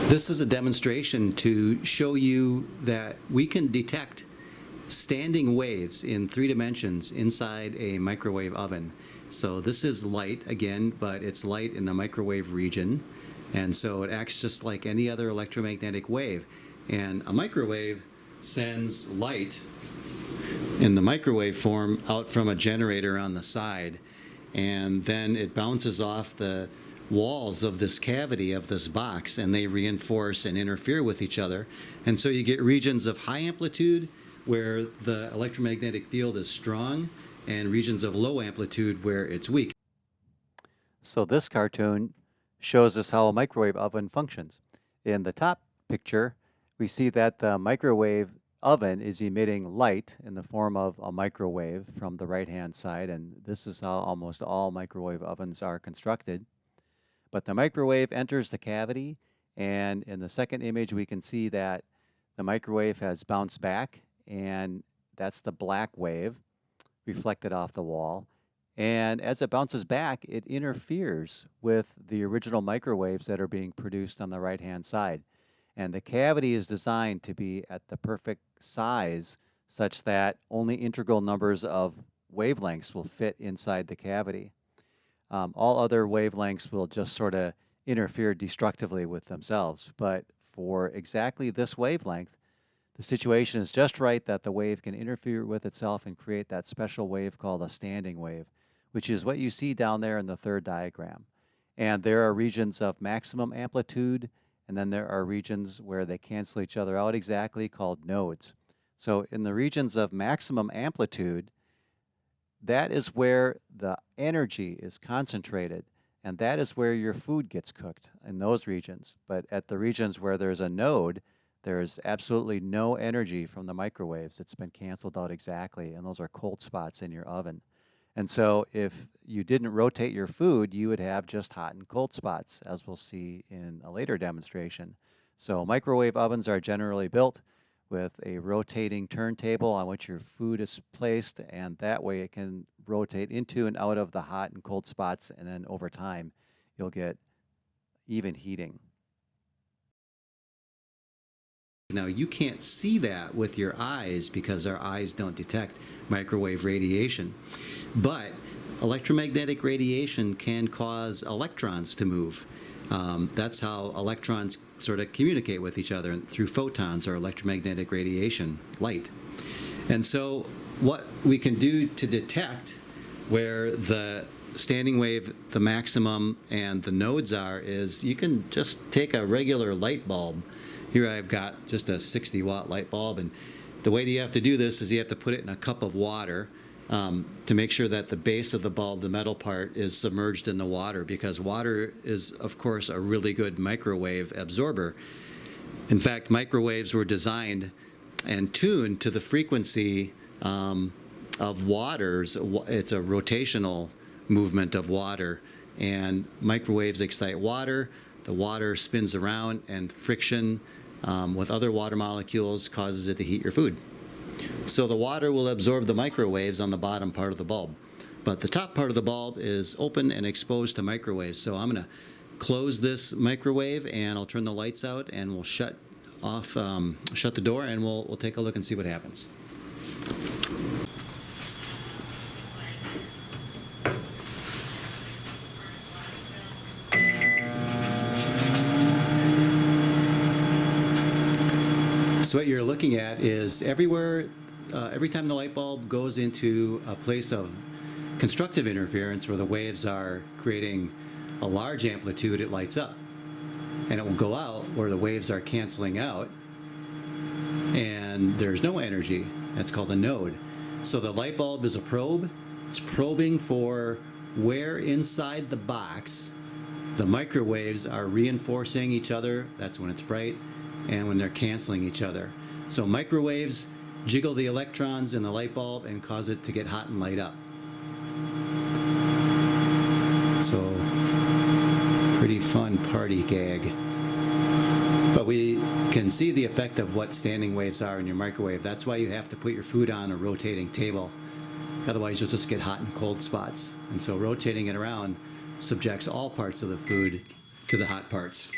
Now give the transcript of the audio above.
This is a demonstration to show you that we can detect standing waves in 3 dimensions inside a microwave oven. So this is light again, but it's light in the microwave region. And so it acts just like any other electromagnetic wave. And a microwave sends light in the microwave form out from a generator on the side. And then it bounces off the walls of this cavity of this box, and they reinforce and interfere with each other. And so you get regions of high amplitude where the electromagnetic field is strong, and regions of low amplitude where it's weak. So this cartoon shows us how a microwave oven functions. In the top picture, we see that the microwave oven is emitting light in the form of a microwave from the right-hand side, and this is how almost all microwave ovens are constructed. But the microwave enters the cavity, and in the second image we can see that the microwave has bounced back, and that's the black wave reflected off the wall. And as it bounces back, it interferes with the original microwaves that are being produced on the right-hand side. And the cavity is designed to be at the perfect size such that only integral numbers of wavelengths will fit inside the cavity. All other wavelengths will just sort of interfere destructively with themselves. But for exactly this wavelength, the situation is just right that the wave can interfere with itself and create that special wave called a standing wave, which is what you see down there in the third diagram. And there are regions of maximum amplitude, and then there are regions where they cancel each other out exactly, called nodes. So in the regions of maximum amplitude, that is where the energy is concentrated, and that is where your food gets cooked, in those regions. But at the regions where there's a node, there is absolutely no energy from the microwaves. It's been canceled out exactly, and those are cold spots in your oven. And so if you didn't rotate your food, you would have just hot and cold spots, as we'll see in a later demonstration. So microwave ovens are generally built with a rotating turntable on which your food is placed, and that way it can rotate into and out of the hot and cold spots, and then over time you'll get even heating. Now you can't see that with your eyes because our eyes don't detect microwave radiation. But electromagnetic radiation can cause electrons to move. That's how electrons sort of communicate with each other, through photons or electromagnetic radiation, light. And so what we can do to detect where the standing wave, the maximum, and the nodes are is you can just take a regular light bulb. Here I've got just a 60-watt light bulb, and the way that you have to do this is you have to put it in a cup of water to make sure that the base of the bulb, the metal part, is submerged in the water, because water is, of course, a really good microwave absorber. In fact, microwaves were designed and tuned to the frequency of waters. It's a rotational movement of water, and microwaves excite water. The water spins around, and friction with other water molecules causes it to heat your food. So the water will absorb the microwaves on the bottom part of the bulb. But the top part of the bulb is open and exposed to microwaves. So I'm going to close this microwave, and I'll turn the lights out, and we'll shut the door, and we'll take a look and see what happens. So what you're looking at is every time the light bulb goes into a place of constructive interference where the waves are creating a large amplitude, it lights up. And it will go out where the waves are canceling out and there's no energy. That's called a node. So the light bulb is a probe. It's probing for where inside the box the microwaves are reinforcing each other. That's when it's bright. And when they're canceling each other. So microwaves jiggle the electrons in the light bulb and cause it to get hot and light up. So pretty fun party gag. But we can see the effect of what standing waves are in your microwave. That's why you have to put your food on a rotating table. Otherwise you'll just get hot and cold spots. And so rotating it around subjects all parts of the food to the hot parts.